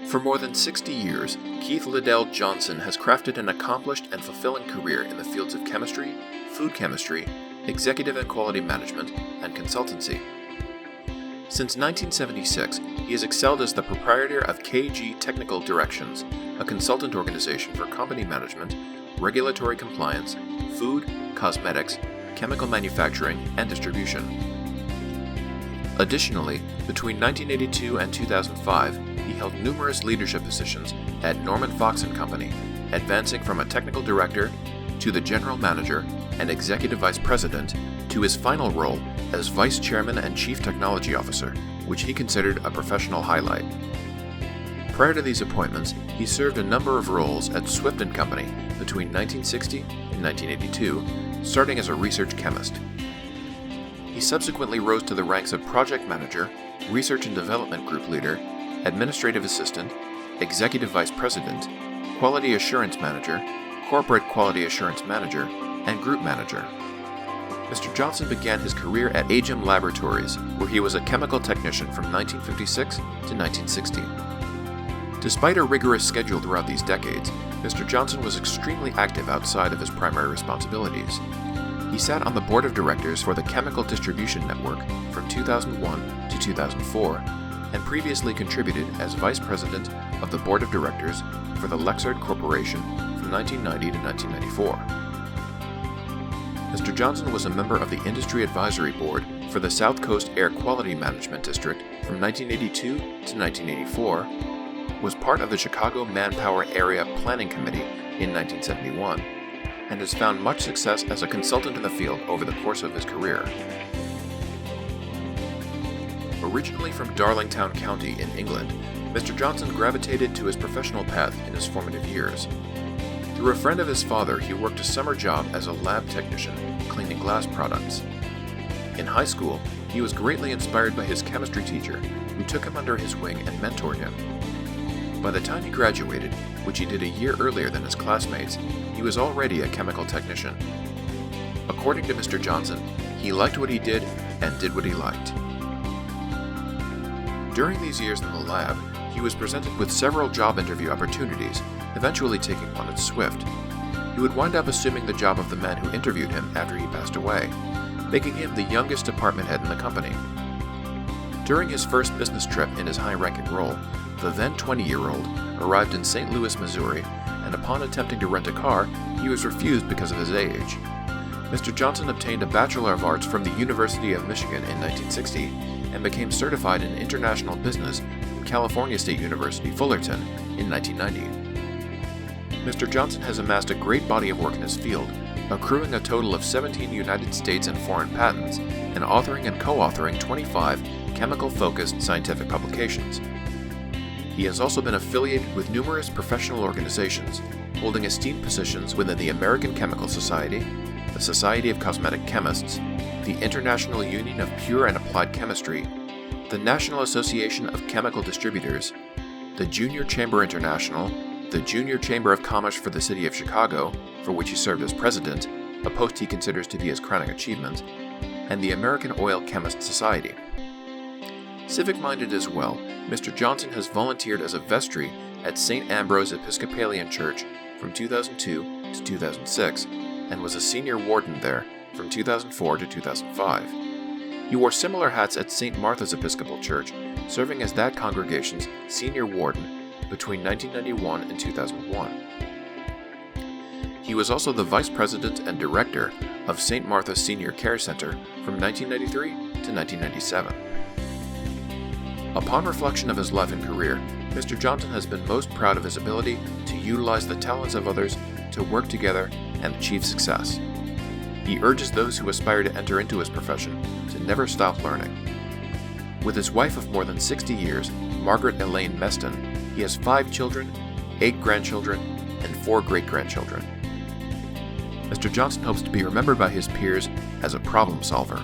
For more than 60 years, Keith Liddell Johnson has crafted an accomplished and fulfilling career in the fields of chemistry, food chemistry, executive and quality management, and consultancy. Since 1976, he has excelled as the proprietor of KG Technical Directions, a consultant organization for company management, regulatory compliance, food, cosmetics, chemical manufacturing, and distribution. Additionally, between 1982 and 2005, he held numerous leadership positions at Norman Fox & Company, advancing from a technical director to the general manager and executive vice president to his final role as vice chairman and chief technology officer, which he considered a professional highlight. Prior to these appointments, he served a number of roles at Swift & Company between 1960 and 1982, starting as a research chemist. He subsequently rose to the ranks of project manager, research and development group leader, administrative assistant, executive vice president, quality assurance manager, corporate quality assurance manager, and group manager. Mr. Johnson began his career at Agem Laboratories, where he was a chemical technician from 1956 to 1960. Despite a rigorous schedule throughout these decades, Mr. Johnson was extremely active outside of his primary responsibilities. He sat on the board of directors for the Chemical Distribution Network from 2001 to 2004, and previously contributed as vice president of the board of directors for the Lexard Corporation from 1990 to 1994. Mr. Johnson was a member of the Industry Advisory Board for the South Coast Air Quality Management District from 1982 to 1984, was part of the Chicago Manpower Area Planning Committee in 1971, and has found much success as a consultant in the field over the course of his career. Originally from Darlington County in England, Mr. Johnson gravitated to his professional path in his formative years. Through a friend of his father, he worked a summer job as a lab technician, cleaning glass products. In high school, he was greatly inspired by his chemistry teacher, who took him under his wing and mentored him. By the time he graduated, which he did a year earlier than his classmates, he was already a chemical technician. According to Mr. Johnson, he liked what he did and did what he liked. During these years in the lab, he was presented with several job interview opportunities, eventually taking one at Swift. He would wind up assuming the job of the man who interviewed him after he passed away, making him the youngest department head in the company. During his first business trip in his high-ranking role, the then 20-year-old arrived in St. Louis, Missouri, and upon attempting to rent a car, he was refused because of his age. Mr. Johnson obtained a Bachelor of Arts from the University of Michigan in 1960 and became certified in international business from California State University, Fullerton in 1990. Mr. Johnson has amassed a great body of work in his field, accruing a total of 17 United States and foreign patents, and authoring and co-authoring 25 chemical-focused scientific publications. He has also been affiliated with numerous professional organizations, holding esteemed positions within the American Chemical Society, the Society of Cosmetic Chemists, the International Union of Pure and Applied Chemistry, the National Association of Chemical Distributors, the Junior Chamber International, the Junior Chamber of Commerce for the City of Chicago, for which he served as president, a post he considers to be his crowning achievement, and the American Oil Chemist Society. Civic-minded as well, Mr. Johnson has volunteered as a vestry at St. Ambrose Episcopalian Church from 2002 to 2006, and was a senior warden there from 2004 to 2005. He wore similar hats at St. Martha's Episcopal Church, serving as that congregation's senior warden between 1991 and 2001. He was also the vice president and director of St. Martha's Senior Care Center from 1993 to 1997. Upon reflection of his life and career, Mr. Johnson has been most proud of his ability to utilize the talents of others to work together and achieve success. He urges those who aspire to enter into his profession to never stop learning. With his wife of more than 60 years, Margaret Elaine Meston, he has 5 children, 8 grandchildren, and 4 great-grandchildren. Mr. Johnson hopes to be remembered by his peers as a problem solver.